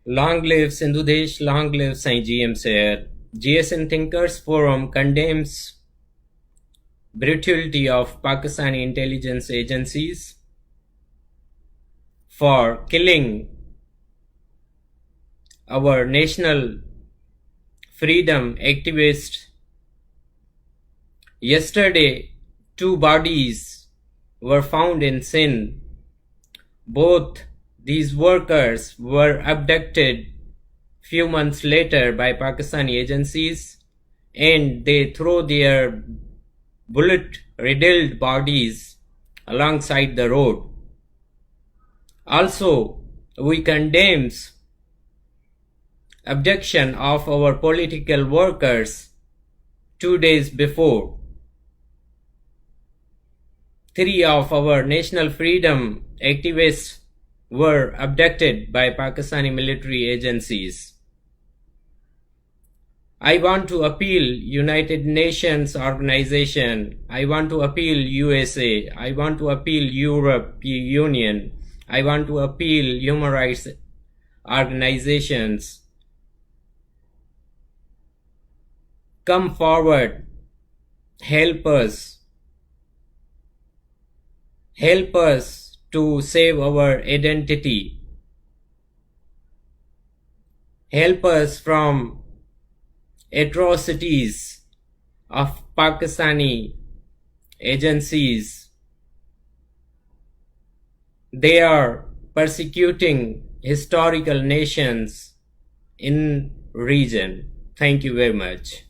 Long live Sindhudesh, long live Saint GM Sir. Jeay Sindh Thinkers Forum condemns brutality of Pakistani intelligence agencies for killing our national freedom activists. Yesterday, two bodies were found in Sindh. Both these workers were abducted few months later by Pakistani agencies, and they throw their bullet-riddled bodies alongside the road. Also, we condemn abduction of our political workers 2 days before. 3 of our national freedom activists were abducted by Pakistani military agencies. I want to appeal United Nations organization. I want to appeal USA. I want to appeal European Union. I want to appeal human rights organizations. Come forward. Help us. Help us to save our identity. Help us from atrocities of Pakistani agencies. They are persecuting historical nations in region. Thank you very much.